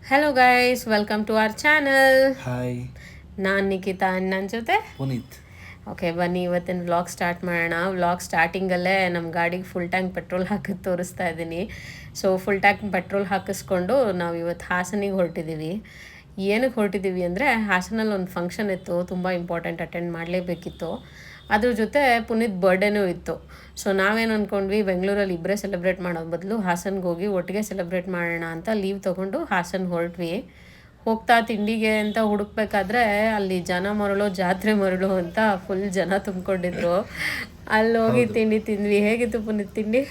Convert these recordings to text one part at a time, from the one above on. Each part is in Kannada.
Hello guys, welcome to our channel. Hi ನಾನು ನಿಖಿತಾ, ನನ್ನ ಜೊತೆ. ಪುನೀತ್. ಓಕೆ, ಬನ್ನಿ ಇವತ್ತಿನ ವ್ಲಾಗ್ ಸ್ಟಾರ್ಟ್ ಮಾಡೋಣ. ವ್ಲಾಗ್ ಸ್ಟಾರ್ಟಿಂಗಲ್ಲೇ ನಮ್ಮ ಗಾಡಿಗೆ ಫುಲ್ ಟ್ಯಾಂಕ್ ಪೆಟ್ರೋಲ್ ಹಾಕೋದು ತೋರಿಸ್ತಾ ಇದ್ದೀನಿ. ಸೊ ಫುಲ್ ಟ್ಯಾಂಕ್ ಪೆಟ್ರೋಲ್ ಹಾಕಿಸ್ಕೊಂಡು ನಾವು ಇವತ್ತು ಹಾಸನಿಗೆ ಹೊರಟಿದ್ದೀವಿ. ಏನಕ್ಕೆ ಹೊರಟಿದ್ದೀವಿ ಅಂದರೆ, ಹಾಸನಲ್ಲಿ ಒಂದು ಫಂಕ್ಷನ್ ಇತ್ತು, ತುಂಬ ಇಂಪಾರ್ಟೆಂಟ್, ಅಟೆಂಡ್ ಮಾಡಲೇಬೇಕಿತ್ತು. ಅದ್ರ ಜೊತೆ ಪುನೀತ್ ಬರ್ಡೇನೂ ಇತ್ತು. ಸೊ ನಾವೇನು ಅಂದ್ಕೊಂಡ್ವಿ, ಬೆಂಗಳೂರಲ್ಲಿ ಇಬ್ಬರೇ ಸೆಲೆಬ್ರೇಟ್ ಮಾಡೋದು ಬದಲು ಹಾಸನ್ಗೆ ಹೋಗಿ ಒಟ್ಟಿಗೆ ಸೆಲೆಬ್ರೇಟ್ ಮಾಡೋಣ ಅಂತ ಲೀವ್ ತೊಗೊಂಡು ಹಾಸನ್ ಹೊರಟ್ವಿ. ಹೋಗ್ತಾ ತಿಂಡಿಗೆ ಅಂತ ಹುಡುಕ್ಬೇಕಾದ್ರೆ ಅಲ್ಲಿ ಜನ ಮರಳು ಜಾತ್ರೆ ಮರಳು ಅಂತ ಫುಲ್ ಜನ ತುಂಬಿಕೊಂಡಿದ್ರು. ಅಲ್ಲಿ ಹೋಗಿ ತಿಂಡಿ ತಿಂದ್ವಿ. ಹೇಗಿತ್ತು ಪುನೀತ್ ತಿಂಡಿ?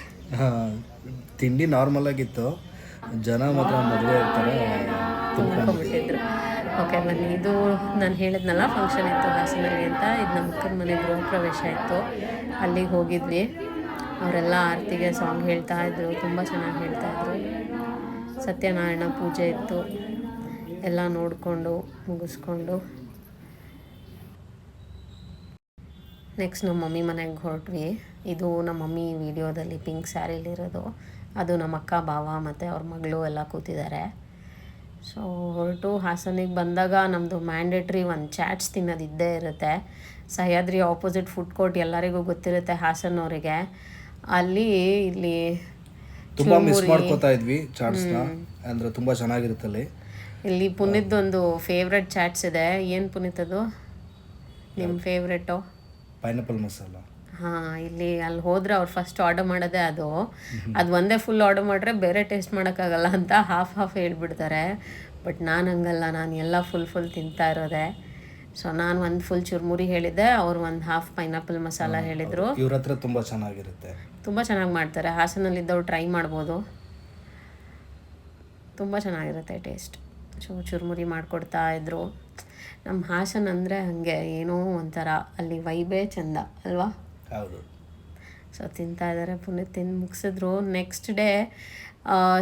ತಿಂಡಿ ನಾರ್ಮಲ್ ಆಗಿತ್ತು, ಜನ ಮಾತ್ರ ಮದುವೆ ಇರ್ತಾರೆ ತುಂಬ್ಕೊಂಡ್ಬಿಟ್ಟಿದ್ರು. ಓಕೆ, ಬನ್ನಿ, ಇದು ನಾನು ಹೇಳಿದ್ನಲ್ಲ ಫಂಕ್ಷನ್ ಇತ್ತು ಹಾಸನಲ್ಲಿ ಅಂತ. ಇದು ನಮ್ಮ ಅಕ್ಕನ ಮನೆ ಗೃಹ ಪ್ರವೇಶ ಇತ್ತು, ಅಲ್ಲಿಗೆ ಹೋಗಿದ್ವಿ. ಅವರೆಲ್ಲ ಆರತಿಗೆ ಸಾಂಗ್ ಹೇಳ್ತಾ ಇದ್ರು, ತುಂಬ ಚೆನ್ನಾಗಿ ಹೇಳ್ತಾಯಿದ್ರು. ಸತ್ಯನಾರಾಯಣ ಪೂಜೆ ಇತ್ತು, ಎಲ್ಲ ನೋಡಿಕೊಂಡು ಮುಗಿಸ್ಕೊಂಡು ನೆಕ್ಸ್ಟ್ ನಮ್ಮ ಮಮ್ಮಿ ಮನೆಗೆ ಹೊರಟ್ವಿ. ಇದು ನಮ್ಮ ಮಮ್ಮಿ ವಿಡಿಯೋದಲ್ಲಿ ಪಿಂಕ್ ಸ್ಯಾರಿಲಿರೋದು, ಅದು ನಮ್ಮ ಅಕ್ಕ ಭಾವ ಮತ್ತು ಅವ್ರ ಮಗಳು ಎಲ್ಲ ಕೂತಿದ್ದಾರೆ. ಸೊ ಹೊರಟು ಹಾಸನಿಗೆ ಬಂದಾಗ ನಮ್ಮದು ಮ್ಯಾಂಡೇಟ್ರಿ ಒಂದು ಚಾಟ್ಸ್ ತಿನ್ನೋದು ಇದ್ದೇ ಇರುತ್ತೆ. ಸಹ್ಯಾದ್ರಿ ಆಪೋಸಿಟ್ ಫುಡ್ ಕೋರ್ಟ್ ಎಲ್ಲರಿಗೂ ಗೊತ್ತಿರುತ್ತೆ ಹಾಸನ್ನವರಿಗೆ. ಅಲ್ಲಿ ಇಲ್ಲಿ ತುಂಬ ಮಿಸ್ ಮಾಡ್ಕೋತಾ ಇದ್ವಿ ಚಾಟ್ಸ್ನ, ಅಂದರೆ ತುಂಬ ಚೆನ್ನಾಗಿರುತ್ತೆ ಅಲ್ಲಿ. ಇಲ್ಲಿ ಪುನೀತ್ದೊಂದು ಫೇವ್ರೆಟ್ ಚಾಟ್ಸ್ ಇದೆ. ಏನು ಪುನೀತ್ ಅದು ನಿಮ್ಮ ಫೇವ್ರೆಟು? ಪೈನಾಪಲ್ ಮಸಾಲ. ಹಾಂ, ಇಲ್ಲಿ ಅಲ್ಲಿ ಹೋದ್ರೆ ಅವ್ರು ಫಸ್ಟ್ ಆರ್ಡರ್ ಮಾಡೋದೇ ಅದು ಒಂದೇ ಫುಲ್ ಆರ್ಡರ್ ಮಾಡಿದ್ರೆ ಬೇರೆ ಟೇಸ್ಟ್ ಮಾಡೋಕ್ಕಾಗಲ್ಲ ಅಂತ ಹಾಫ್ ಹೇಳ್ಬಿಡ್ತಾರೆ. ಬಟ್ ನಾನು ಹಂಗಲ್ಲ, ನಾನು ಎಲ್ಲ ಫುಲ್ ತಿಂತಾ ಇರೋದೆ. ಸೊ ನಾನು ಒಂದು ಫುಲ್ ಚುರ್ಮುರಿ ಹೇಳಿದ್ದೆ, ಅವ್ರು ಒಂದು ಹಾಫ್ ಪೈನಾಪಲ್ ಮಸಾಲ ಹೇಳಿದರು. ಇವ್ರ ಹತ್ರ ತುಂಬ ಚೆನ್ನಾಗಿರುತ್ತೆ, ತುಂಬ ಚೆನ್ನಾಗಿ ಮಾಡ್ತಾರೆ. ಹಾಸನಲ್ಲಿದ್ದವ್ರು ಟ್ರೈ ಮಾಡ್ಬೋದು, ತುಂಬ ಚೆನ್ನಾಗಿರುತ್ತೆ ಟೇಸ್ಟ್. ಸೊ ಚುರ್ಮುರಿ ಮಾಡಿಕೊಡ್ತಾ ಇದ್ರು. ನಮ್ಮ ಹಾಸನ ಅಂದರೆ ಹಾಗೆ ಏನೋ ಒಂಥರ, ಅಲ್ಲಿ ವೈಬೇ ಚೆಂದ ಅಲ್ವಾ? ಹೌದು. ಸೊ ತಿಂತಾ ಇದ್ದಾರೆ. ಪುನೀತ್ ತಿಂದು ಮುಗಿಸಿದ್ರು. ನೆಕ್ಸ್ಟ್ ಡೇ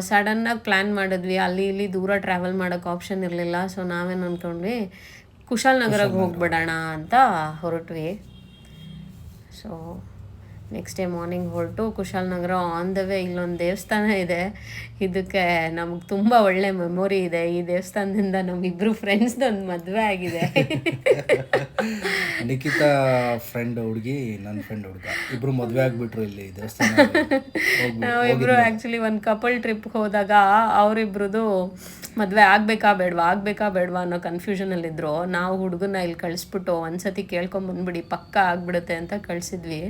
ಸಡನ್ನಾಗಿ ಪ್ಲ್ಯಾನ್ ಮಾಡಿದ್ವಿ. ಅಲ್ಲಿ ಇಲ್ಲಿ ದೂರ ಟ್ರಾವೆಲ್ ಮಾಡೋಕ್ಕೆ ಆಪ್ಷನ್ ಇರಲಿಲ್ಲ. ಸೊ ನಾವೇನು ಅಂದ್ಕೊಂಡ್ವಿ, ಕುಶಾಲನಗರಕ್ಕೆ ಹೋಗ್ಬಿಡೋಣ ಅಂತ ಹೊರಟ್ವಿ. ಸೊ ನೆಕ್ಸ್ಟ್ ಡೇ ಮಾರ್ನಿಂಗ್ ಹೊರಟು ಕುಶಾಲನಗರ ಆನ್ ದ ವೇ ಇಲ್ಲೊಂದು ದೇವಸ್ಥಾನ ಇದೆ. ಇದಕ್ಕೆ ನಮಗೆ ತುಂಬ ಒಳ್ಳೆ ಮೆಮೊರಿ ಇದೆ. ಈ ದೇವಸ್ಥಾನದಿಂದ ನಮ್ಮಿಬ್ಬರು ಫ್ರೆಂಡ್ಸ್ದೊಂದು ಮದುವೆ ಆಗಿದೆ. ನಿಖಿತಾ ಫ್ರೆಂಡ್ ಹುಡುಗಿ, ನನ್ನ ಫ್ರೆಂಡ್ ಹುಡುಗ, ಇಬ್ಬರು ಮದುವೆ ಆಗಿಬಿಟ್ರು ಇಲ್ಲಿ ದೇವಸ್ಥಾನ. ನಾವಿಬ್ಬರು ಆ್ಯಕ್ಚುಲಿ ಒಂದು ಕಪಲ್ ಟ್ರಿಪ್ಗೆ ಹೋದಾಗ ಅವರಿಬ್ರದ್ದು ಮದುವೆ ಆಗಬೇಕಾ ಬೇಡವಾ ಅನ್ನೋ ಕನ್ಫ್ಯೂಷನಲ್ಲಿದ್ದರು. ನಾವು ಹುಡುಗನ ಇಲ್ಲಿ ಕಳಿಸ್ಬಿಟ್ಟು ಒಂದು ಸತಿ ಕೇಳ್ಕೊಂಬಂದ್ಬಿಡಿ ಪಕ್ಕ ಆಗಿಬಿಡುತ್ತೆ ಅಂತ ಕಳಿಸಿದ್ವಿ.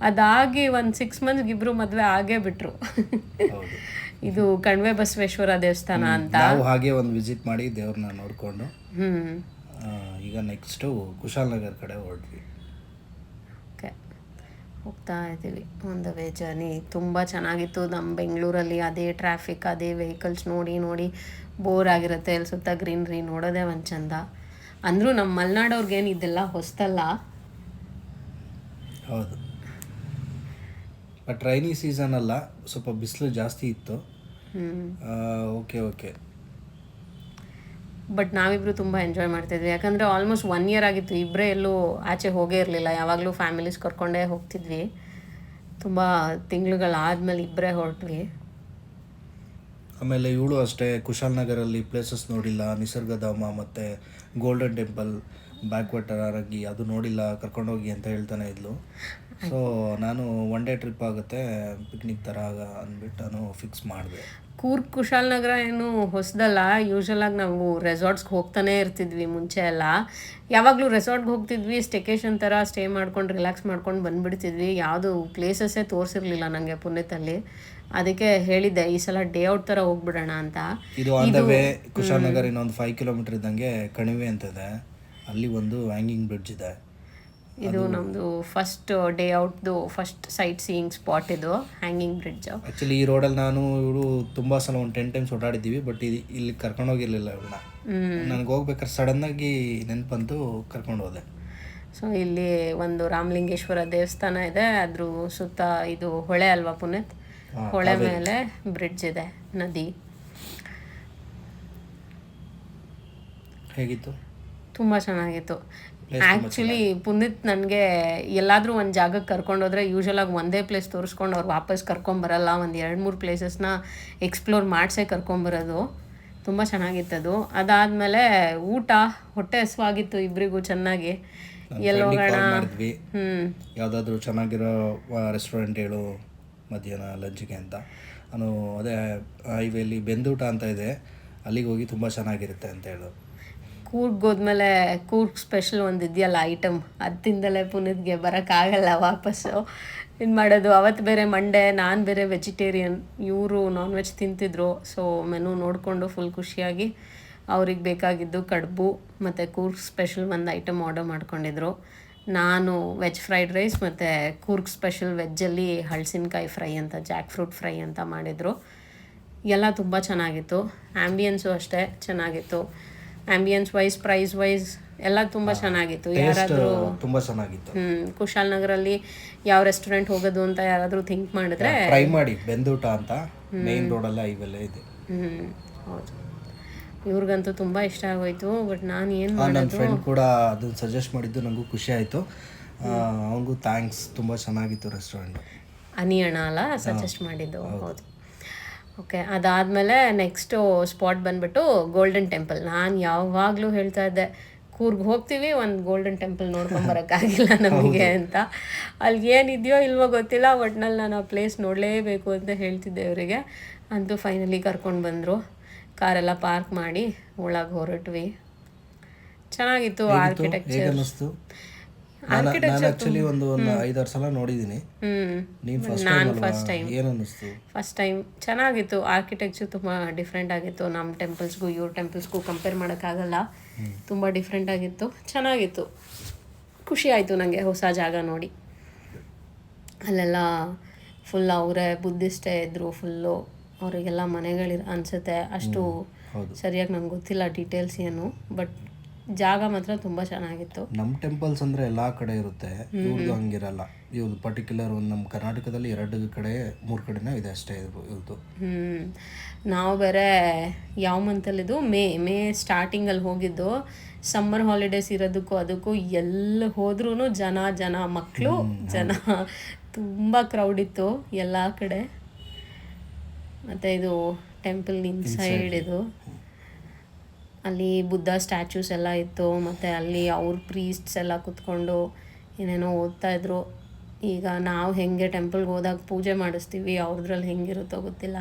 ಅದಾಗಿ ಒಂದು 6 ಮಂತ್ಸ್ಗೆ ಇಬ್ಬರು ಮದುವೆ ಆಗೇ ಬಿಟ್ರು. ಇದು ಕಣ್ವೆ ಬಸವೇಶ್ವರ ದೇವಸ್ಥಾನ ಅಂತ. ನಾವು ಹಾಗೆ ಒಂದು ವಿಸಿಟ್ ಮಾಡಿ ದೇವ್ರನ್ನ ನೋಡಿಕೊಂಡು ಈಗ ನೆಕ್ಸ್ಟು ಕುಶಾಲನಗರ ಕಡೆ ಹೊರಟ್ವಿ. ಓಕೆ, ಹೋಗ್ತಾ ಇದ್ದೀವಿ. ಆನ್ ದ ವೇ ಜರ್ನಿ ತುಂಬ ಚೆನ್ನಾಗಿತ್ತು. ನಮ್ಮ ಬೆಂಗಳೂರಲ್ಲಿ ಅದೇ ಟ್ರಾಫಿಕ್, ಅದೇ ವೆಹಿಕಲ್ಸ್ ನೋಡಿ ಬೋರ್ ಆಗಿರುತ್ತೆ. ಅಲ್ಲಿ ಸುತ್ತ ಗ್ರೀನ್ರಿ ನೋಡೋದೇ ಒಂದು ಚಂದ. ಅಂದರೂ ನಮ್ಮ ಮಲೆನಾಡವ್ರಿಗೇನು ಇದೆಲ್ಲ ಹೊಸ್ತಲ್ಲ. ಹೌದು, ಬಟ್ ರೈನಿ ಸೀಸನ್ ಅಲ್ಲ, ಸ್ವಲ್ಪ ಬಿಸಿಲು ಜಾಸ್ತಿ ಇತ್ತು. ಓಕೆ ಬಟ್ ನಾವಿಬ್ಬರು ತುಂಬ ಎಂಜಾಯ್ ಮಾಡ್ತಿದ್ವಿ. ಯಾಕಂದರೆ ಆಲ್ಮೋಸ್ಟ್ 1 ಇಯರ್ ಆಗಿತ್ತು ಇಬ್ಬರೇ ಎಲ್ಲೂ ಆಚೆ ಹೋಗೇ ಇರಲಿಲ್ಲ. ಯಾವಾಗಲೂ ಫ್ಯಾಮಿಲೀಸ್ ಕರ್ಕೊಂಡೇ ಹೋಗ್ತಿದ್ವಿ. ತುಂಬ ತಿಂಗಳುಗಳಾದಮೇಲೆ ಇಬ್ಬರೇ ಹೊರಟ್ವಿ. ಆಮೇಲೆ ಇವಳು ಅಷ್ಟೇ ಕುಶಾಲನಗರಲ್ಲಿ ಪ್ಲೇಸಸ್ ನೋಡಿಲ್ಲ, ನಿಸರ್ಗಧಾಮ ಮತ್ತು ಗೋಲ್ಡನ್ ಟೆಂಪಲ್, ಬ್ಯಾಕ್ ವಾಟರ್ ಆಗಿ ಅದು ನೋಡಿಲ್ಲ, ಕರ್ಕೊಂಡೋಗಿ ಅಂತ ಹೇಳ್ತಾನೆ ಇದ್ಲು. ಸೊ ನಾನು 1 ಡೇ ಟ್ರಿಪ್ ಆಗುತ್ತೆ, ಪಿಕ್ನಿಕ್ ಥರ ಅಂದ್ಬಿಟ್ಟು ನಾನು ಫಿಕ್ಸ್ ಮಾಡಿದೆ. ಕೂರ್ಗ್ ಕುಶಾಲನಗರ ಏನು ಹೊಸದಲ್ಲ. ಯೂಶ್ವಲಾಗಿ ನಾವು ರೆಸಾರ್ಟ್ಸ್ಗೆ ಹೋಗ್ತಾನೆ ಇರ್ತಿದ್ವಿ ಮುಂಚೆ ಎಲ್ಲ. ಯಾವಾಗಲೂ ರೆಸಾರ್ಟ್ಗೆ ಹೋಗ್ತಿದ್ವಿ, ಸ್ಟೇಕೇಶನ್ ಥರ ಸ್ಟೇ ಮಾಡ್ಕೊಂಡು ರಿಲ್ಯಾಕ್ಸ್ ಮಾಡ್ಕೊಂಡು ಬಂದುಬಿಡ್ತಿದ್ವಿ. ಯಾವುದು ಪ್ಲೇಸಸ್ಸೇ ತೋರಿಸಿರ್ಲಿಲ್ಲ ನನಗೆ ಪುನೀತಲ್ಲಿ. ಅದಕ್ಕೆ ಹೇಳಿದ್ದೆ ಈ ಸಲ ಡೇ ಔಟ್ ಥರ ಹೋಗ್ಬಿಡೋಣ ಅಂತ. ಇದು ಆನ್ ದ ವೇ ಕುಶಾಲನಗರ ಇನ್ನೊಂದು 5 ಕಿಲೋಮೀಟರ್ ಇದ್ದಂಗೆ ಕಣಿವೆ ಅಂತಿದೆ, ಅಲ್ಲಿ ಒಂದು ಹ್ಯಾಂಗಿಂಗ್ ಬ್ರಿಡ್ಜ್ ಇದೆ. ಇದು ನಮ್ಮದು ಫಸ್ಟ್ ಡೇ ಔಟ್ದು ಫಸ್ಟ್ ಸೈಟ್ ಸೀಯಿಂಗ್ ಸ್ಪಾಟ್, ಇದು ಹ್ಯಾಂಗಿಂಗ್ ಬ್ರಿಡ್ಜು. ಆ್ಯಕ್ಚುಲಿ ಈ ರೋಡಲ್ಲಿ ನಾನು ಇವಳು ತುಂಬ ಸಲ ಒಂದು 10 ಟೈಮ್ಸ್ ಓಡಾಡಿದ್ದೀವಿ, ಬಟ್ ಇಲ್ಲಿ ಕರ್ಕೊಂಡೋಗಿರಲಿಲ್ಲ ಇವಳನ್ನ. ನನಗೆ ಹೋಗ್ಬೇಕಾದ್ರೆ ಸಡನ್ನಾಗಿ ನೆನಪಂತೂ ಕರ್ಕೊಂಡು ಹೋದೆ. ಸೊ ಇಲ್ಲಿ ಒಂದು ರಾಮಲಿಂಗೇಶ್ವರ ದೇವಸ್ಥಾನ ಇದೆ, ಅದ್ರ ಸುತ್ತ ಇದು ಹೊಳೆ ಅಲ್ವಾ ಪುನೀತ್? ಹೊಳೆ ಮೇಲೆ ಬ್ರಿಡ್ಜ್ ಇದೆ, ನದಿ. ಹೇಗಿತ್ತು? ತುಂಬ ಚೆನ್ನಾಗಿತ್ತು. ಆ್ಯಕ್ಚುಲಿ ಪುನೀತ್ ನನಗೆ ಎಲ್ಲಾದರೂ ಒಂದು ಜಾಗಕ್ಕೆ ಕರ್ಕೊಂಡೋದ್ರೆ ಯೂಶ್ವಲಾಗಿ ಒಂದೇ ಪ್ಲೇಸ್ ತೋರಿಸ್ಕೊಂಡು ಅವ್ರು ವಾಪಸ್ ಕರ್ಕೊಂಬರಲ್ಲ. ಒಂದು 2-3 ಪ್ಲೇಸಸ್ನ ಎಕ್ಸ್ಪ್ಲೋರ್ ಮಾಡಿಸೇ ಕರ್ಕೊಂಬರೋದು. ತುಂಬ ಚೆನ್ನಾಗಿತ್ತದು. ಅದಾದಮೇಲೆ ಊಟ ಹೊಟ್ಟೆ ಹಸಿವಾಗಿತ್ತು ಇಬ್ಬರಿಗೂ ಚೆನ್ನಾಗಿ. ಎಲ್ಲೋಗೋಣ ಮಾಡಿದ್ವಿ ಯಾವುದಾದ್ರೂ ಚೆನ್ನಾಗಿರೋ ರೆಸ್ಟೋರೆಂಟ್ ಹೇಳು ಮಧ್ಯಾಹ್ನ ಲಂಚ್ಗೆ ಅಂತ. ನಾನು ಅದೇ ಹೈವೇಲಿ ಬೆಂದೂಟ ಅಂತ ಇದೆ, ಅಲ್ಲಿಗೆ ಹೋಗಿ ತುಂಬ ಚೆನ್ನಾಗಿರುತ್ತೆ ಅಂತ ಹೇಳು. ಕೂರ್ಗ್ ಹೋದ್ಮೇಲೆ ಕೂರ್ಗ್ ಸ್ಪೆಷಲ್ ಒಂದು ಇದೆಯಲ್ಲ ಐಟಮ್, ಅದು ತಿಂದಲೇ ಪುನೀತ್ಗೆ ಬರೋಕ್ಕಾಗಲ್ಲ ವಾಪಸ್ಸು. ಇದು ಮಾಡೋದು ಅವತ್ತು ಬೇರೆ ಮಂಡೇ, ನಾನು ಬೇರೆ ವೆಜಿಟೇರಿಯನ್, ಇವರು ನಾನ್ ವೆಜ್ ತಿಂತಿದ್ರು. ಸೊ ಮೆನು ನೋಡಿಕೊಂಡು ಫುಲ್ ಖುಷಿಯಾಗಿ ಅವ್ರಿಗೆ ಬೇಕಾಗಿದ್ದು ಕಡುಬು ಮತ್ತು ಕೂರ್ಗ್ ಸ್ಪೆಷಲ್ ಒಂದು ಐಟಮ್ ಆರ್ಡರ್ ಮಾಡ್ಕೊಂಡಿದ್ರು. ನಾನು ವೆಜ್ ಫ್ರೈಡ್ ರೈಸ್ ಮತ್ತು ಕೂರ್ಗ್ ಸ್ಪೆಷಲ್ ವೆಜ್ಜಲ್ಲಿ ಹಲಸಿನಕಾಯಿ ಫ್ರೈ ಅಂತ, ಜಾಕ್ ಫ್ರೂಟ್ ಫ್ರೈ ಅಂತ ಮಾಡಿದರು. ಎಲ್ಲ ತುಂಬ ಚೆನ್ನಾಗಿತ್ತು. ಆ್ಯಂಬಿಯನ್ಸು ಅಷ್ಟೇ ಚೆನ್ನಾಗಿತ್ತು. ಆ್ಯಂಬಿಯನ್ಸ್ ವೈಸ್, ಪ್ರೈಸ್ ವೈಸ್ ಎಲ್ಲ ತುಂಬ ಚೆನ್ನಾಗಿತ್ತು. ಯಾರಾದರೂ ತುಂಬ ಚೆನ್ನಾಗಿತ್ತು. ಕುಶಾಲನಗರಲ್ಲಿ ಯಾವ ರೆಸ್ಟೋರೆಂಟ್ ಹೋಗೋದು ಅಂತ ಯಾರಾದರೂ ಥಿಂಕ್ ಮಾಡಿದ್ರೆ ಟ್ರೈ ಮಾಡಿ. ಬೆಂದೂಟ ಅಂತ ಮೇನ್ ರೋಡಲ್ಲ ಇವೆಲ್ಲ ಇದೆ. ಹೌದು, ಇವ್ರಿಗಂತೂ ತುಂಬ ಇಷ್ಟ ಆಗೋಯ್ತು. ಬಟ್ ನಾನು ಏನು ನನ್ನ ಮಾಡೋದು, ಫ್ರೆಂಡ್ ಕೂಡ ಅದನ್ನು ಸಜೆಸ್ಟ್ ಮಾಡಿದ್ದು ನನಗೂ ಖುಷಿ ಆಯಿತು. ಅವನಿಗೂ ಥ್ಯಾಂಕ್ಸ್, ತುಂಬ ಚೆನ್ನಾಗಿತ್ತು ರೆಸ್ಟೋರೆಂಟ್. ಅನಿಯಣ ಅಲ್ಲ ಸಜೆಸ್ಟ್ ಮಾಡಿದ್ದು. ಹೌದು. ಓಕೆ, ಅದಾದಮೇಲೆ ನೆಕ್ಸ್ಟು ಸ್ಪಾಟ್ ಬಂದುಬಿಟ್ಟು ಗೋಲ್ಡನ್ ಟೆಂಪಲ್. ನಾನು ಯಾವಾಗಲೂ ಹೇಳ್ತಾ ಇದ್ದೆ ಕೂರ್ಗ್ ಹೋಗ್ತೀವಿ, ಒಂದು ಗೋಲ್ಡನ್ ಟೆಂಪಲ್ ನೋಡ್ಕೊಂಬರೋಕ್ಕಾಗಿಲ್ಲ ನಮಗೆ ಅಂತ. ಅಲ್ಲಿ ಏನಿದೆಯೋ ಇಲ್ವೋ ಗೊತ್ತಿಲ್ಲ, ಒಟ್ನಲ್ಲಿ ನಾನು ಆ ಪ್ಲೇಸ್ ನೋಡಲೇಬೇಕು ಅಂತ ಹೇಳ್ತಿದ್ದೆ ಇವರಿಗೆ. ಅಂತೂ ಫೈನಲಿ ಕರ್ಕೊಂಡು ಬಂದರು. ಕಾರೆಲ್ಲ ಪಾರ್ಕ್ ಮಾಡಿ ಒಳಗೆ ಹೊರಟ್ವಿ. ಚೆನ್ನಾಗಿತ್ತು ಆರ್ಕಿಟೆಕ್ಚರ್. ನಾನು ಆ್ಯಕ್ಚುಲಿ ಒಂದು 5-6 ಸಲ ನೋಡಿದ್ದೀನಿ. ನಾನು ಫಸ್ಟ್ ಟೈಮ್ ಏನು ಅನ್ನಿಸ್ತು? ಫಸ್ಟ್ ಟೈಮ್ ಚೆನ್ನಾಗಿತ್ತು. ಆರ್ಕಿಟೆಕ್ಚರ್ ತುಂಬ ಡಿಫ್ರೆಂಟ್ ಆಗಿತ್ತು. ನಮ್ಮ ಟೆಂಪಲ್ಸ್ಗೂ ಇವ್ರ ಟೆಂಪಲ್ಸ್ಗೂ ಕಂಪೇರ್ ಮಾಡೋಕ್ಕಾಗಲ್ಲ. ತುಂಬ ಡಿಫ್ರೆಂಟ್ ಆಗಿತ್ತು, ಚೆನ್ನಾಗಿತ್ತು. ಖುಷಿ ಆಯಿತು ನನಗೆ ಹೊಸ ಜಾಗ ನೋಡಿ. ಅಲ್ಲೆಲ್ಲ ಫುಲ್ ಅವರೇ ಬುದ್ಧಿಸ್ಟೇ ಇದ್ದರು ಫುಲ್ಲು. ಅವರಿಗೆಲ್ಲ ಅನಿಸುತ್ತೆ. ಅಷ್ಟು ಸರಿಯಾಗಿ ನಂಗೆ ಗೊತ್ತಿಲ್ಲ ಡೀಟೇಲ್ಸ್ ಏನು, ಬಟ್ ಜಾಗ ಮಾತ್ರ ತುಂಬ ಚೆನ್ನಾಗಿತ್ತು. ನಮ್ಮ ಟೆಂಪಲ್ಸ್ ಅಂದರೆ ಎಲ್ಲ ಕಡೆ ಇರುತ್ತೆ, ಇವ್ರದ್ದು ಹಂಗಿರಲ್ಲ. ಇವ್ರದ್ದು ಪರ್ಟಿಕ್ಯುಲರ್ ಒಂದು ನಮ್ಮ ಕರ್ನಾಟಕದಲ್ಲಿ 2 ಕಡೆ 3 ಕಡೆನೇ ಇದೆ ಅಷ್ಟೇ ಇವ್ರದ್ದು. ನಾವು ಬೇರೆ ಯಾವ ಮಂತಲ್ಲಿದ್ದು ಮೇ ಸ್ಟಾರ್ಟಿಂಗಲ್ಲಿ ಹೋಗಿದ್ದು. ಸಮ್ಮರ್ ಹಾಲಿಡೇಸ್ ಇರೋದಕ್ಕೂ ಅದಕ್ಕೂ ಎಲ್ಲ ಹೋದ್ರೂ ಜನ ಮಕ್ಕಳು ಜನ ತುಂಬ ಕ್ರೌಡ್ ಇತ್ತು ಎಲ್ಲ ಕಡೆ. ಮತ್ತು ಇದು ಟೆಂಪಲ್ ಇನ್ಸೈಡ್ ಇದು, ಅಲ್ಲಿ ಬುದ್ಧ ಸ್ಟ್ಯಾಚ್ಯೂಸ್ ಎಲ್ಲ ಇತ್ತು. ಮತ್ತು ಅಲ್ಲಿ ಅವ್ರ ಪ್ರೀಸ್ಟ್ಸ್ ಎಲ್ಲ ಕೂತ್ಕೊಂಡು ಏನೇನೋ ಓದ್ತಾಯಿದ್ರು. ಈಗ ನಾವು ಹೆಂಗೆ ಟೆಂಪಲ್ಗೆ ಹೋದಾಗ ಪೂಜೆ ಮಾಡಿಸ್ತೀವಿ, ಅವ್ರದ್ರಲ್ಲಿ ಹೆಂಗಿರುತ್ತೋ ಗೊತ್ತಿಲ್ಲ,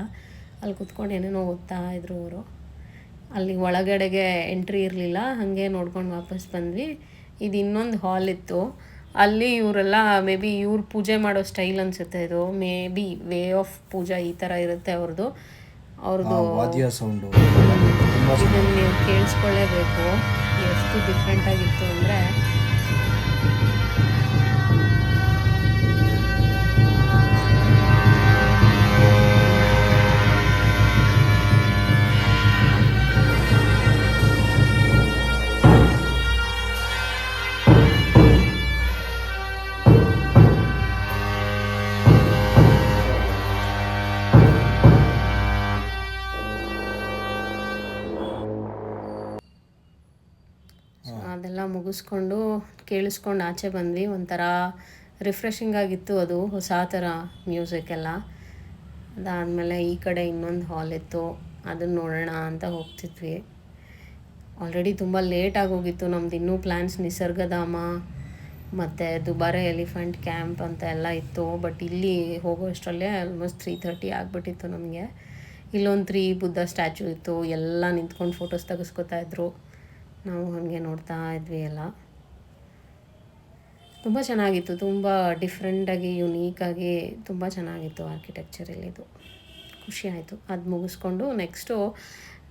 ಅಲ್ಲಿ ಕೂತ್ಕೊಂಡು ಏನೇನೋ ಓದ್ತಾ ಇದ್ರು ಅವರು. ಅಲ್ಲಿ ಒಳಗಡೆಗೆ ಎಂಟ್ರಿ ಇರಲಿಲ್ಲ, ಹಾಗೆ ನೋಡ್ಕೊಂಡು ವಾಪಸ್ ಬಂದ್ವಿ. ಇದು ಇನ್ನೊಂದು ಹಾಲ್ ಇತ್ತು, ಅಲ್ಲಿ ಇವರೆಲ್ಲ ಮೇ ಬಿ ಇವ್ರು ಪೂಜೆ ಮಾಡೋ ಸ್ಟೈಲ್ ಅನಿಸುತ್ತೆ ಇದು. ಮೇ ಬಿ ವೇ ಆಫ್ ಪೂಜಾ ಈ ಥರ ಇರುತ್ತೆ ಅವ್ರದ್ದು. ಸೌಂಡು ಇದನ್ನು ನೀವು ಕೇಳಿಸ್ಕೊಳ್ಳೇಬೇಕು, ಎಷ್ಟು ಡಿಫ್ರೆಂಟಾಗಿತ್ತು ಅಂದರೆ. ಅದೆಲ್ಲ ಮುಗಿಸ್ಕೊಂಡು ಕೇಳಿಸ್ಕೊಂಡು ಆಚೆ ಬಂದ್ವಿ. ಒಂಥರ ರಿಫ್ರೆಶಿಂಗ್ ಆಗಿತ್ತು, ಅದು ಹೊಸ ಥರ ಮ್ಯೂಸಿಕ್ ಎಲ್ಲ. ಅದಾದಮೇಲೆ ಈ ಕಡೆ ಇನ್ನೊಂದು ಹಾಲ್ ಇತ್ತು, ಅದನ್ನು ನೋಡೋಣ ಅಂತ ಹೋಗ್ತಿದ್ವಿ. ಆಲ್ರೆಡಿ ತುಂಬ ಲೇಟ್ ಆಗೋಗಿತ್ತು ನಮ್ದು. ಇನ್ನೂ ಪ್ಲ್ಯಾನ್ಸ್ ನಿಸರ್ಗಧಾಮ ಮತ್ತು ದುಬಾರೆ ಎಲಿಫೆಂಟ್ ಕ್ಯಾಂಪ್ ಅಂತ ಎಲ್ಲ ಇತ್ತು. ಬಟ್ ಇಲ್ಲಿ ಹೋಗೋಷ್ಟರಲ್ಲೇ ಆಲ್ಮೋಸ್ಟ್ 3:30 ಆಗಿಬಿಟ್ಟಿತ್ತು ನಮಗೆ. ಇಲ್ಲೊಂದು 3 ಬುದ್ಧ ಸ್ಟ್ಯಾಚು ಇತ್ತು, ಎಲ್ಲ ನಿಂತ್ಕೊಂಡು ಫೋಟೋಸ್ ತೆಗೆಸ್ಕೊತಾ ಇದ್ರು. ನಾವು ಹಾಗೆ ನೋಡ್ತಾ ಇದ್ವಿ. ಎಲ್ಲ ತುಂಬ ಚೆನ್ನಾಗಿತ್ತು, ತುಂಬ ಡಿಫ್ರೆಂಟಾಗಿ ಯುನೀಕಾಗಿ ತುಂಬ ಚೆನ್ನಾಗಿತ್ತು ಆರ್ಕಿಟೆಕ್ಚರ್ ಇಲ್ಲಿದು. ಖುಷಿ ಆಯಿತು. ಅದು ಮುಗಿಸ್ಕೊಂಡು ನೆಕ್ಸ್ಟು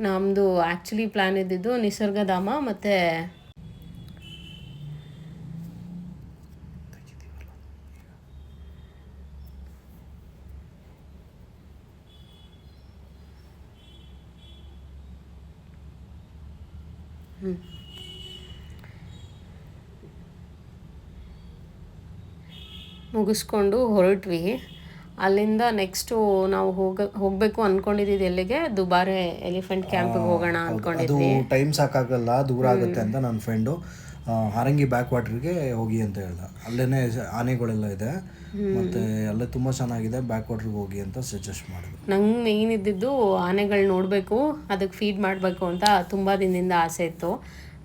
ನಮ್ಮದು ಆ್ಯಕ್ಚುಲಿ ಪ್ಲ್ಯಾನ್ ಇದ್ದಿದ್ದು ನಿಸರ್ಗಧಾಮ ಮತ್ತು ಮುಗಿಸ್ಕೊಂಡು ಹೊರಟ್ವಿ. ಅಲ್ಲಿಂದ ನೆಕ್ಸ್ಟು ನಾವು ಹೋಗಬೇಕು ಅಂದ್ಕೊಂಡಿದ್ದು ಎಲ್ಲಿಗೆ, ದುಬಾರೆ ಎಲಿಫೆಂಟ್ ಕ್ಯಾಂಪಿಗೆ ಹೋಗೋಣ ಅಂದ್ಕೊಂಡಿದ್ವಿ. ಅದು ಟೈಮ್ ಸಾಕಾಗಲ್ಲ, ದೂರ ಆಗುತ್ತೆ ಅಂತ ನನ್ನ ಫ್ರೆಂಡು ಹಾರಂಗಿ ಬ್ಯಾಕ್ ವಾಟ್ರಿಗೆ ಹೋಗಿ ಅಂತ ಹೇಳ್ದ. ಅಲ್ಲೇ ಆನೆಗಳೆಲ್ಲ ಇದೆ ಮತ್ತು ಅಲ್ಲೇ ತುಂಬ ಚೆನ್ನಾಗಿದೆ, ಬ್ಯಾಕ್ ವಾಟ್ರಿಗೆ ಹೋಗಿ ಅಂತ ಸಜೆಸ್ಟ್ ಮಾಡಿದ್ರು. ನಂಗೆ ಮೇಯ್ನ್ ಇದ್ದಿದ್ದು ಆನೆಗಳು ನೋಡಬೇಕು, ಅದಕ್ಕೆ ಫೀಡ್ ಮಾಡಬೇಕು ಅಂತ ತುಂಬ ದಿನದಿಂದ ಆಸೆ ಇತ್ತು.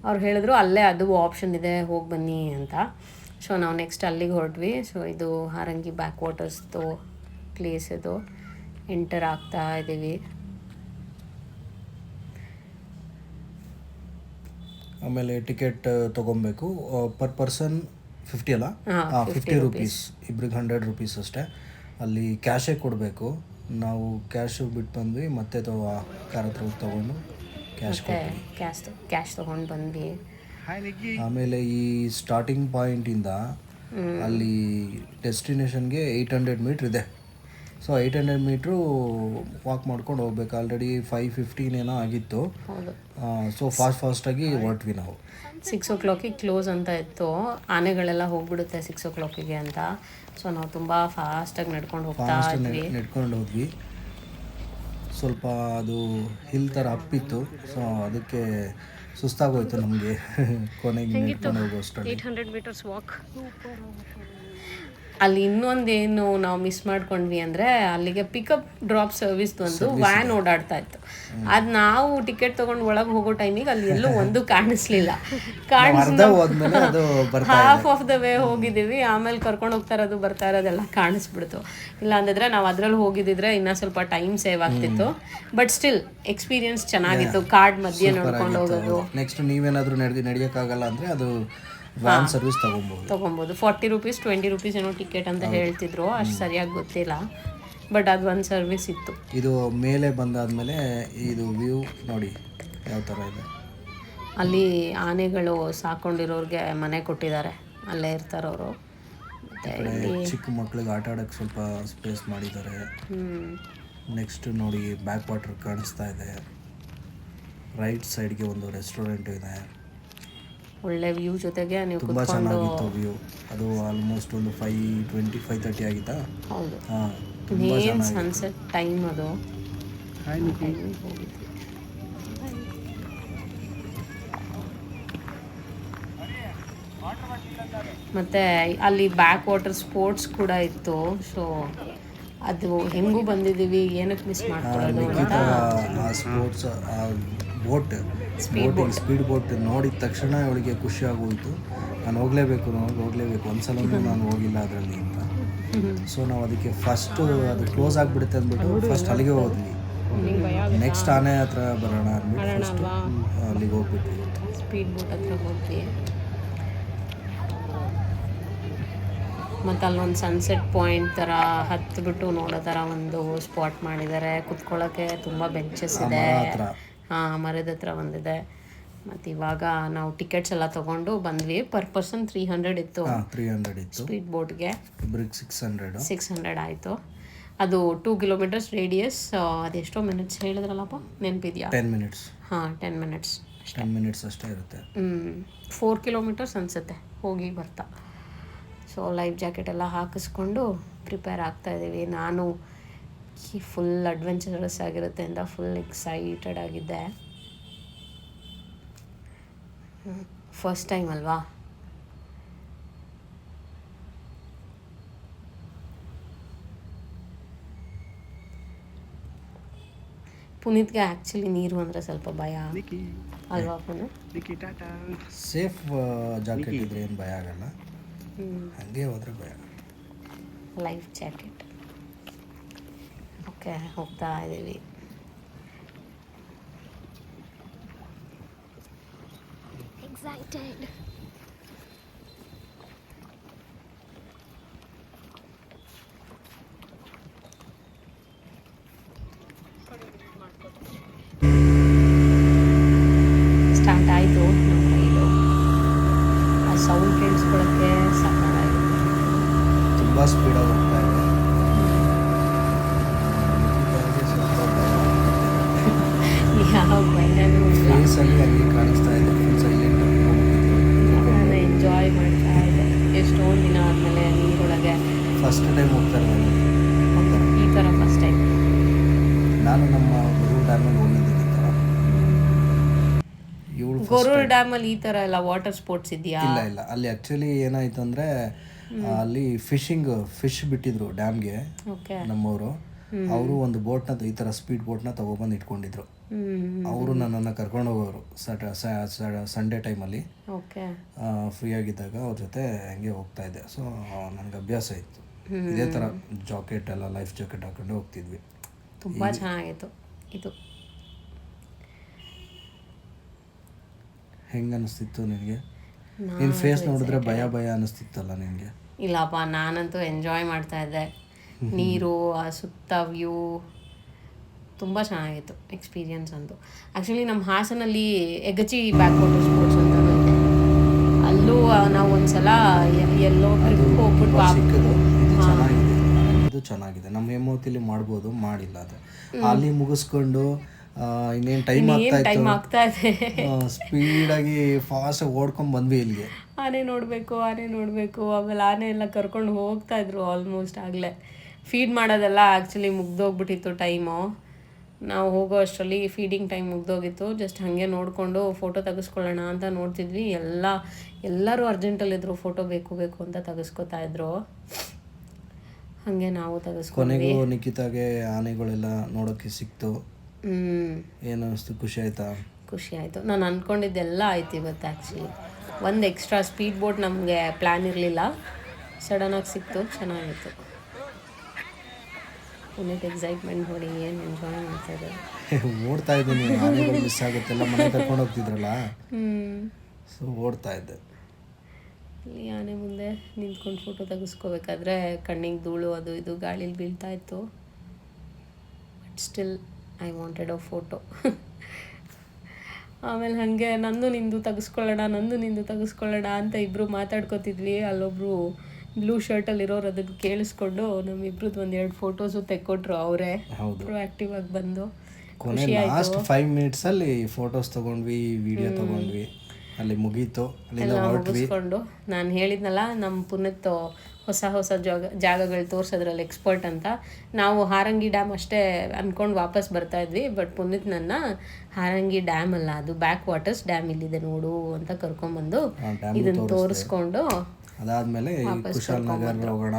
ಅವ್ರು ಹೇಳಿದ್ರು ಅಲ್ಲೇ ಅದು ಆಪ್ಷನ್ ಇದೆ, ಹೋಗಿ ಬನ್ನಿ ಅಂತ. ಸೊ ನಾವು ನೆಕ್ಸ್ಟ್ ಅಲ್ಲಿಗೆ ಹೊರಟ್ವಿ. ಸೊ ಇದು ಹಾರಂಗಿ ಬ್ಯಾಕ್ ವಾಟರ್ಸ್ದು ಪ್ಲೇಸ್, ಇದು ಎಂಟರ್ ಆಗ್ತಾ ಇದ್ದೀವಿ. ಆಮೇಲೆ ಟಿಕೆಟ್ ತೊಗೊಬೇಕು, ಪರ್ ಪರ್ಸನ್ 50 ಅಲ್ಲ, 50 ರುಪೀಸ್, ಇಬ್ರಿಗೆ 100 ರುಪೀಸ್ ಅಷ್ಟೇ. ಅಲ್ಲಿ ಕ್ಯಾಶೇ ಕೊಡಬೇಕು. ನಾವು ಕ್ಯಾಶು ಬಿಟ್ಟು ಬಂದ್ವಿ, ಮತ್ತೆ ಕಾರ್ ಹತ್ರ ತೊಗೊಂಡು ಕ್ಯಾಶ್ ತೊಗೊಂಡು ಬಂದ್ವಿ. ಆಮೇಲೆ ಈ ಸ್ಟಾರ್ಟಿಂಗ್ ಪಾಯಿಂಟಿಂದ ಅಲ್ಲಿ ಡೆಸ್ಟಿನೇಷನ್ಗೆ 800 ಮೀಟ್ರ್ ಇದೆ. ಸೊ 800 ಮೀಟ್ರು ವಾಕ್ ಮಾಡ್ಕೊಂಡು ಹೋಗ್ಬೇಕು. ಆಲ್ರೆಡಿ 5:15 ಏನೋ ಆಗಿತ್ತು. ಸೊ ಫಾಸ್ಟಾಗಿ ಹೊರಟ್ವಿ ನಾವು. 6 o'clock ಕ್ಲೋಸ್ ಅಂತ ಇತ್ತು, ಆನೆಗಳೆಲ್ಲ ಹೋಗ್ಬಿಡುತ್ತೆ 6 o'clock ಅಂತ. ಸೊ ನಾವು ತುಂಬ ಫಾಸ್ಟಾಗಿ ನಡ್ಕೊಂಡು ಹೋದ್ವಿ. ಸ್ವಲ್ಪ ಅದು ಹಿಲ್ ಥರ ಅಪ್ಪಿತ್ತು, ಸೊ ಅದಕ್ಕೆ ಸುಸ್ತಾಗೋಯ್ತು ನಮಗೆ. ಕೊನೆಗೆ ನಡ್ಕೊಂಡು ಹೋಗೋಷ್ಟು 800 ಮೀಟರ್ಸ್ ವಾಕ್. ಅಲ್ಲಿ ಇನ್ನೊಂದೇನು ನಾವು ಮಿಸ್ ಮಾಡ್ಕೊಂಡ್ವಿ ಅಂದರೆ, ಅಲ್ಲಿಗೆ ಪಿಕಪ್ ಡ್ರಾಪ್ ಸರ್ವಿಸ್ ಒಂದು ವ್ಯಾನ್ ಓಡಾಡ್ತಾ ಇತ್ತು. ಅದು ನಾವು ಟಿಕೆಟ್ ತೊಗೊಂಡು ಒಳಗೆ ಹೋಗೋ ಟೈಮಿಗೆ ಅಲ್ಲಿ ಎಲ್ಲೂ ಒಂದು ಕಾಣಿಸ್ಲಿಲ್ಲ. ಹಾಫ್ ಆಫ್ ದ ವೇ ಹೋಗಿದ್ದೀವಿ, ಆಮೇಲೆ ಕರ್ಕೊಂಡು ಹೋಗ್ತಾ ಇರೋದು ಬರ್ತಾ ಇರೋದೆಲ್ಲ ಕಾಣಿಸ್ಬಿಡ್ತು. ಇಲ್ಲ ಅಂದಿದ್ರೆ ನಾವು ಅದರಲ್ಲಿ ಹೋಗಿದ್ದಿದ್ರೆ ಇನ್ನೂ ಸ್ವಲ್ಪ ಟೈಮ್ ಸೇವ್ ಆಗ್ತಿತ್ತು. ಬಟ್ ಸ್ಟಿಲ್ ಎಕ್ಸ್ಪೀರಿಯನ್ಸ್ ಚೆನ್ನಾಗಿತ್ತು, ಕಾರ್ಡ್ ಮಧ್ಯೆ ನೋಡ್ಕೊಂಡು ಹೋಗೋದು. ನೆಕ್ಸ್ಟ್ ನೀವೇನಾದರೂ ನಡೆಯೋಕ್ಕಾಗಲ್ಲ ಅಂದರೆ ಅದು ವ್ಯಾನ್ ಸರ್ವಿಸ್ ತೊಗೊಬೋದು. 40 ರುಪೀಸ್ 20 ರುಪೀಸ್ ಏನೋ ಟಿಕೆಟ್ ಅಂತ ಹೇಳ್ತಿದ್ರು, ಅಷ್ಟು ಸರಿಯಾಗಿ ಗೊತ್ತಿಲ್ಲ. ಬಟ್ ಅದು ಒಂದು ಸರ್ವಿಸ್ ಇತ್ತು. ಇದು ಮೇಲೆ ಬಂದಾದ್ಮೇಲೆ ಇದು ವ್ಯೂ ನೋಡಿ ಯಾವ ಥರ ಇದೆ. ಅಲ್ಲಿ ಆನೆಗಳು ಸಾಕೊಂಡಿರೋರಿಗೆ ಮನೆ ಕೊಟ್ಟಿದ್ದಾರೆ, ಅಲ್ಲೇ ಇರ್ತಾರವರು. ಚಿಕ್ಕ ಮಕ್ಳಿಗೆ ಆಟ ಆಡೋಕ್ಕೆ ಸ್ವಲ್ಪ ಸ್ಪೇಸ್ ಮಾಡಿದ್ದಾರೆ. ನೆಕ್ಸ್ಟ್ ನೋಡಿ ಬ್ಯಾಕ್ ವಾಟರ್ ಕಾಣಿಸ್ತಾ ಇದೆ. ರೈಟ್ ಸೈಡ್ಗೆ ಒಂದು ರೆಸ್ಟೋರೆಂಟ್ ಇದೆ. ಒಳ್ಳೆ ವ್ಯೂ ಜೊತೆಗೆ ನೀವು ತುಂಬ ಚೆನ್ನಾಗಿತ್ತು ವ್ಯೂ. ಅದು ಆಲ್ಮೋಸ್ಟ್ ಒಂದು 5:20 5:30 ಆಗಿತ್ತಾ. ಹೌದು, ತುಂಬ ಚೆನ್ನಾಗಿ ಸನ್ಸೆಟ್ ಟೈಮ್ ಅದು. ಮತ್ತು ಅಲ್ಲಿ ಬ್ಯಾಕ್ ವಾಟರ್ ಸ್ಪೋರ್ಟ್ಸ್ ಕೂಡ ಇತ್ತು. ಸೊ ಅದು ಹೆಂಗೂ ಬಂದಿದ್ದೀವಿ, ಏನಕ್ಕೆ ಮಿಸ್ ಮಾಡ್ಕೊಳ್ಳೋದು ಅಂತ. ಸ್ಪೋರ್ಟ್ಸ್ ಸ್ಪೀಡ್ ಬೋಟ್ ನೋಡಿದ ತಕ್ಷಣ ಅವಳಿಗೆ ಖುಷಿ ಆಗೋಯಿತು. ನಾನು ಹೋಗಲೇಬೇಕು ಒಂದ್ಸಲೂ ನಾನು ಹೋಗಿಲ್ಲ ಅದರಲ್ಲಿ ಅಂತ. ಸೊ ನಾವು ಅದಕ್ಕೆ ಫಸ್ಟು ಅದು ಕ್ಲೋಸ್ ಆಗಿಬಿಡುತ್ತೆ ಅಂದ್ಬಿಟ್ಟು ಫಸ್ಟ್ ಅಲ್ಲಿಗೆ ಹೋದ್ವಿ. ನೆಕ್ಸ್ಟ್ ಆನೆ ಹತ್ರ ಬರೋಣ ಅಂದ್ಬಿಟ್ಟು ಫಸ್ಟ್ ಅಲ್ಲಿಗೆ ಹೋಗ್ಬಿಟ್ವಿ. ಸ್ಪೀಡ್ ಬೋಟ್ ಹತ್ರ ಹೋದ್ವಿ. ಮತ್ತು ಅಲ್ಲೊಂದು ಸನ್ಸೆಟ್ ಪಾಯಿಂಟ್ ಥರ ಹತ್ತಿಬಿಟ್ಟು ನೋಡೋ ಥರ ಒಂದು ಸ್ಪಾಟ್ ಮಾಡಿದ್ದಾರೆ. ಕುತ್ಕೊಳ್ಳೋಕ್ಕೆ ತುಂಬ ಬೆಂಚಸ್ ಇದೆ. ಮರದ ಹತ್ರ ಒಂದಿದೆ. ಮತ್ತು ಇವಾಗ ನಾವು ಟಿಕೆಟ್ಸ್ ಎಲ್ಲ ತೊಗೊಂಡು ಬಂದ್ವಿ. ಪರ್ ಪರ್ಸನ್ 300 ಇತ್ತು ಸ್ಪೀಡ್ ಬೋಟ್ಗೆ. 600 ಆಯಿತು. ಅದು 2 kilometers ರೇಡಿಯಸ್. ಅದೆಷ್ಟೋ ಮಿನಿಟ್ಸ್ ಹೇಳಿದ್ರಲ್ಲಪ್ಪ, ನೆನಪಿದೆಯಾ? 10 minutes. 10 minutes. 10 minutes ಅಷ್ಟೇ ಇರುತ್ತೆ. 4 kilometers ಅನಿಸುತ್ತೆ ಹೋಗಿ ಬರ್ತಾ. ಸೊ ಲೈಫ್ ಜಾಕೆಟ್ ಎಲ್ಲ ಹಾಕಿಸ್ಕೊಂಡು ಪ್ರಿಪೇರ್ ಆಗ್ತಾಯಿದ್ದೀವಿ. ನಾನು ಫುಲ್ ಅಡ್ವೆಂಚರಸ್ ಆಗಿರುತ್ತೆ ಅಂತ ಫುಲ್ ಎಕ್ಸೈಟೆಡ್ ಆಗಿದ್ದೆ. ಫಸ್ಟ್ ಟೈಮ್ ಅಲ್ವಾ. ಪುನೀತ್ಗೆ ಆ್ಯಕ್ಚುಲಿ ನೀರು ಅಂದರೆ ಸ್ವಲ್ಪ ಭಯ ಅಲ್ವಾ ಪುನೀತ್? ಸೇಫ್ ಜಾಕೆಟ್ ಇದ್ರೆ ಏನು ಭಯ ಆಗಲ್ಲ, ಹಾಗೆ ಹೋದರೆ ಭಯ. Life jacket. ಓಕೆ, ಹೋಗ್ತಾ ಇದ್ದೀವಿ. ಎಕ್ಸೈಟೆಡ್. ಸ್ಟಾರ್ಟ್ ಆಯಿತು ನಮ್ಮ ರೈಲು. ಆ ಸೌಂಡ್ ಕೇಳಿಸ್ಕೊಳ್ಳೋಕ್ಕೆ ಸಾಕಾಗಿತ್ತು. ತುಂಬ ಸ್ಪೀಡಾಗಿ ಹೋಗ್ತಾ ಇದೆ. ಯಾವ ಭಯನೂ ಇಲ್ಲ. ಫೇಸಲ್ಲಿ ಹಂಗೆ ಕಾಣಿಸ್ತಾ ಇದೆ, ಫುಲ್ ಸೈಲೆಂಟ್. ನಾನು ಎಂಜಾಯ್ ಮಾಡ್ತಾ ಇದ್ದೆ. ಎಷ್ಟೊಂದು ದಿನ ಆದಮೇಲೆ ನೀರೊಳಗೆ ಫಸ್ಟ್ ಟೈಮ್ ಹೋಗ್ತಾರೆ ಈ ಥರ ಫಸ್ಟ್ ಟೈಮ್. ನಾನು ನಮ್ಮ ಗುರು ಡ್ಯಾಮಲ್ಲಿ ಹೋಗಿದ್ದೀನಿ ಈ ಥರ. ಇವಳು ಗೊರೂರು ಡ್ಯಾಮಲ್ಲಿ ಈ ಥರ ಎಲ್ಲ ವಾಟರ್ ಸ್ಪೋರ್ಟ್ಸ್ ಇದೆಯಾ? ಇಲ್ಲ ಅಲ್ಲಿ ಆ್ಯಕ್ಚುಲಿ ಏನಾಯಿತು ಅಂದರೆ ಅಲ್ಲಿ ಫಿಶ್ ಬಿಟ್ಟಿದ್ರು ಡ್ಯಾಮ್ಗೆ ಓಕೆ. ನಮ್ಮವರು. ಅವರು ಒಂದು ಬೋಟ್ನ ಈ ಥರ ಸ್ಪೀಡ್ ಬೋಟ್ನ ತೊಗೊಬಂದು ಇಟ್ಕೊಂಡಿದ್ರು. ಅವರು ನನ್ನನ್ನು ಕರ್ಕೊಂಡು ಹೋಗೋರು ಸಂಡೇ ಟೈಮಲ್ಲಿ ಓಕೆ. ಫ್ರೀ ಆಗಿದ್ದಾಗ ಅವ್ರ ಜೊತೆ ಹಂಗೆ ಹೋಗ್ತಾ ಇದ್ದೆ. ಸೊ ನನಗೆ ಅಭ್ಯಾಸ ಇತ್ತು ಇದೇ ಥರ ಜಾಕೆಟ್ ಎಲ್ಲ ಲೈಫ್ ಜಾಕೆಟ್ ಹಾಕೊಂಡು ಹೋಗ್ತಿದ್ವಿ. ತುಂಬ ಚೆನ್ನಾಗಿತ್ತು ಇದು. ಹೆಂಗೆ ಅನ್ನಿಸ್ತಿತ್ತು ನಿನಗೆ? ನಿನ್ನ ಫೇಸ್ ನೋಡಿದ್ರೆ ಭಯ ಅನ್ನಿಸ್ತಿತ್ತಲ್ಲ ನಿನಗೆ? ಇಲ್ಲಪ್ಪ, ನಾನಂತೂ ಎಂಜಾಯ್ ಮಾಡ್ತಾ ಇದ್ದೆ. ನೀರು, ಆ ಸುತ್ತ ವ್ಯೂ ತುಂಬ ಚೆನ್ನಾಗಿತ್ತು ಎಕ್ಸ್ಪೀರಿಯನ್ಸ್ ಅಂತೂ. ಆ್ಯಕ್ಚುಲಿ ನಮ್ಮ ಹಾಸನಲ್ಲಿ ಎಗಚಿ ಬ್ಯಾಕ್ ವಾಟರ್ ಸ್ಪೋರ್ಟ್ಸ್ ಅಂತ ಇದೆ. ಅಲ್ಲೂ ನಾವು ಒಂದ್ಸಲ ಎಲ್ಲೋ ಟ್ರಿಪ್ ಹೋಗ್ಬಿಟ್ಟು ಇದು ಚೆನ್ನಾಗಿದೆ. ನಮ್ಮ ಹೇಮಾವತಿಲಿ ಮಾಡ್ಬೋದು, ಮಾಡಿಲ್ಲ ಅದು. ಅಲ್ಲಿ ಮುಗಿಸ್ಕೊಂಡು ಇನ್ನೇನು ಟೈಮ್ ಆಗ್ತಾ ಇದೆ, ಸ್ಪೀಡಾಗಿ ಫಾಸ್ಟಾಗಿ ಓಡ್ಕೊಂಡು ಬಂದ್ವಿ ಇಲ್ಲಿಗೆ. ಆನೆ ನೋಡಬೇಕು ಆಮೇಲೆ ಆನೆ ಎಲ್ಲ ಕರ್ಕೊಂಡು ಹೋಗ್ತಾ ಇದ್ರು. ಆಲ್ಮೋಸ್ಟ್ ಆಗಲೇ ಫೀಡ್ ಮಾಡೋದೆಲ್ಲ ಆ್ಯಕ್ಚುಲಿ ಮುಗ್ದೋಗ್ಬಿಟ್ಟಿತ್ತು ಟೈಮು. ನಾವು ಹೋಗೋ ಅಷ್ಟರಲ್ಲಿ ಫೀಡಿಂಗ್ ಟೈಮ್ ಮುಗ್ದೋಗಿತ್ತು. ಜಸ್ಟ್ ಹಾಗೆ ನೋಡಿಕೊಂಡು ಫೋಟೋ ತೆಗೆಸ್ಕೊಳ್ಳೋಣ ಅಂತ ನೋಡ್ತಿದ್ವಿ. ಎಲ್ಲರೂ ಅರ್ಜೆಂಟಲ್ಲಿದ್ದರು, ಫೋಟೋ ಬೇಕು ಅಂತ ತೆಗೆಸ್ಕೊತಾ ಇದ್ರು. ಹಾಗೆ ನಾವು ತೆಗೆಸ್ಕೊಂಡ್ವಿ. ಕೊನೆಗೂ ನಿಖಿತಾಗೆ ಆನೆಗಳೆಲ್ಲ ನೋಡೋಕ್ಕೆ ಸಿಕ್ತು. ಏನು ಅನಿಸ್ತು? ಖುಷಿ ಆಯಿತು. ನಾನು ಅಂದ್ಕೊಂಡಿದ್ದೆಲ್ಲ ಆಯ್ತು ಇವತ್ತು. ಆ್ಯಕ್ಚುಲಿ ಒಂದು ಎಕ್ಸ್ಟ್ರಾ ಸ್ಪೀಡ್ ಬೋಟ್ ನಮಗೆ ಪ್ಲ್ಯಾನ್ ಇರಲಿಲ್ಲ, ಸಡನ್ನಾಗಿ ಸಿಕ್ತು, ಚೆನ್ನಾಗಿತ್ತು. ಪುನೀತ್ ಎಕ್ಸೈಟ್ಮೆಂಟ್ ನೋಡಿ ಏನು ಎಂಜಾಯ್ ಮಾಡ್ತಾ ಇದ್ದಾರೆ. ಓಡ್ತಾ ಇದ್ದೀನಿ, ಆನೆಗಳು ಮಿಸ್ ಆಗುತ್ತೆಲ್ಲ ಮನೆ ಕರ್ಕೊಂಡು ಹೋಗ್ತಿದ್ರಲ್ಲ, ಸೊ ಓಡ್ತಾ ಇದ್ದೆ. ಇಲ್ಲಿ ಆನೆ ಮುಂದೆ ನಿಂತ್ಕೊಂಡು ಫೋಟೋ ತೆಗೆಸ್ಕೋಬೇಕಾದ್ರೆ ಕಣ್ಣಿಗೆ ಧೂಳು ಅದು ಇದು ಗಾಳೀಲಿ ಬೀಳ್ತಾ ಇತ್ತು. But still I wanted a photo. ಆಮೇಲೆ ಹಾಗೆ ನಂದು ನಿಂದು ತೆಗೆಸ್ಕೊಳ್ಳೋಣ ಅಂತ ಇಬ್ಬರು ಮಾತಾಡ್ಕೋತಿದ್ವಿ. ಅಲ್ಲೊಬ್ರು ಬ್ಲೂ ಶರ್ಟಲ್ಲಿರೋರು ಅದನ್ನು ಕೇಳಿಸ್ಕೊಂಡು ನಮ್ಮಿಬ್ರದ್ದು 1-2 ಫೋಟೋಸು ತೆಕ್ಕೊಟ್ರು ಅವರೇ. ಆ್ಯಕ್ಟಿವ್ ಆಗಿ ಬಂದು ಖುಷಿ ಆಯಿತು. ಲಾಸ್ಟ್ 5 ಮಿನಿಟ್ಸಲ್ಲಿ ಫೋಟೋಸ್ ತೊಗೊಂಡ್ವಿ, ವಿಡಿಯೋ ತೊಗೊಂಡ್ವಿ, ಅಲ್ಲಿ ಮುಗೀತು. ಅಲ್ಲಿಂದ ಮುಗಿಸ್ಕೊಂಡು ನಾನು ಹೇಳಿದ್ನಲ್ಲ, ನಮ್ಮ ಪುನೀತ್ ಹೊಸ ಜಾಗಗಳು ತೋರಿಸೋದ್ರಲ್ಲಿ ಎಕ್ಸ್ಪರ್ಟ್ ಅಂತ. ನಾವು ಹಾರಂಗಿ ಡ್ಯಾಮ್ ಅಷ್ಟೇ ಅಂದ್ಕೊಂಡು ವಾಪಸ್ ಬರ್ತಾಯಿದ್ವಿ. ಬಟ್ ಪುನೀತ್ ನನ್ನ ಹಾರಂಗಿ ಡ್ಯಾಮ್ ಅಲ್ಲ, ಅದು ಬ್ಯಾಕ್ ವಾಟರ್ಸ್ ಡ್ಯಾಮ್ ಇಲ್ಲಿದೆ ನೋಡು ಅಂತ ಕರ್ಕೊಂಡ್ಬಂದು ಇದನ್ನು ತೋರಿಸ್ಕೊಂಡು ಅದಾದಮೇಲೆ ಕುಶಾಲನಗರ್ ಹೋಗೋಣ,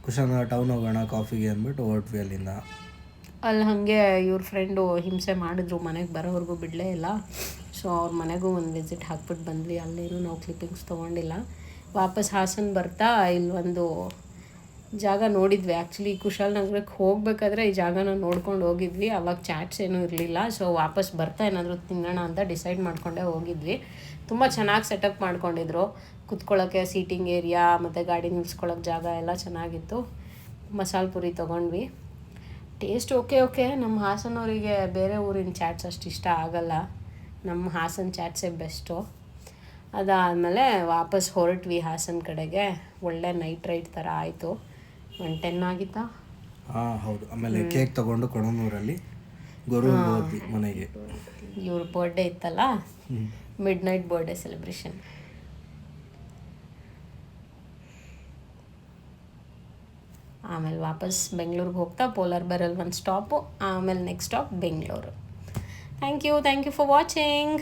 ಕುಶಾಲನಗರ್ ಟೌನ್ ಹೋಗೋಣ ಕಾಫಿಗೆ ಅಂದ್ಬಿಟ್ಟು ಹೊರಟ್ವಿ ಅಲ್ಲಿಂದ. ಅಲ್ಲಿ ಹಾಗೆ ಇವ್ರ ಫ್ರೆಂಡು ಹಿಂಸೆ ಮಾಡಿದ್ರು, ಮನೆಗೆ ಬರೋವ್ರಿಗೂ ಬಿಡಲೇ ಇಲ್ಲ. ಸೊ ಅವ್ರ ಮನೆಗೂ ಒಂದು ವಿಸಿಟ್ ಹಾಕ್ಬಿಟ್ಟು ಬಂದ್ವಿ. ಅಲ್ಲೇನು ನಾವು ಕ್ಲಿಪ್ಪಿಂಗ್ಸ್ ತೊಗೊಂಡಿಲ್ಲ. ವಾಪಸ್ ಹಾಸನ ಬರ್ತಾ ಇಲ್ಲೊಂದು ಜಾಗ ನೋಡಿದ್ವಿ. ಆ್ಯಕ್ಚುಲಿ ಕುಶಾಲನಗರಕ್ಕೆ ಹೋಗಬೇಕಾದ್ರೆ ಈ ಜಾಗನ ನೋಡ್ಕೊಂಡು ಹೋಗಿದ್ವಿ. ಅವಾಗ ಚಾಟ್ಸ್ ಏನೂ ಇರಲಿಲ್ಲ. ಸೊ ವಾಪಸ್ ಬರ್ತಾ ಏನಾದರೂ ತಿನ್ನೋಣ ಅಂತ ಡಿಸೈಡ್ ಮಾಡ್ಕೊಂಡೇ ಹೋಗಿದ್ವಿ. ತುಂಬ ಚೆನ್ನಾಗಿ ಸೆಟಪ್ ಮಾಡ್ಕೊಂಡಿದ್ರು. ಕುತ್ಕೊಳ್ಳೋಕ್ಕೆ ಸೀಟಿಂಗ್ ಏರಿಯಾ ಮತ್ತು ಗಾಡಿ ನಿಲ್ಸ್ಕೊಳ್ಳೋಕೆ ಜಾಗ ಎಲ್ಲ ಚೆನ್ನಾಗಿತ್ತು. ಮಸಾಲೆ ಪುರಿ ತೊಗೊಂಡ್ವಿ. Taste okay. ನಮ್ಮ ಹಾಸನವರಿಗೆ ಬೇರೆ ಊರಿನ ಚಾಟ್ಸ್ ಅಷ್ಟು ಇಷ್ಟ ಆಗಲ್ಲ. ನಮ್ಮ ಹಾಸನ ಚಾಟ್ಸೇ ಬೆಸ್ಟು. ಅದಾದಮೇಲೆ ವಾಪಸ್ ಹೊರಟ್ವಿ ಹಾಸನ ಕಡೆಗೆ. ಒಳ್ಳೆ ನೈಟ್ ರೈಡ್ ಥರ ಆಯಿತು. 1:10 ಆಗಿತ್ತಾ? ಹೌದು. ಆಮೇಲೆ ಕೇಕ್ ತೊಗೊಂಡು ಕೊಣನೂರಲ್ಲಿ ಗೊರೂರು ಹೋದ್ವಿ ಮನೆಗೆ. ಇವ್ರ ಬರ್ಡೇ ಇತ್ತಲ್ಲ, ಮಿಡ್-ನೈಟ್ ಬರ್ಡೇ ಸೆಲೆಬ್ರೇಷನ್. ಆಮೇಲೆ ವಾಪಸ್ ಬೆಂಗಳೂರಿಗೆ ಹೋಗ್ತಾ ಪೋಲಾರ್ ಬೇರಲ್ಲಿ ಒಂದು ಸ್ಟಾಪು, ಆಮೇಲೆ next stop Bengaluru. Thank you for watching.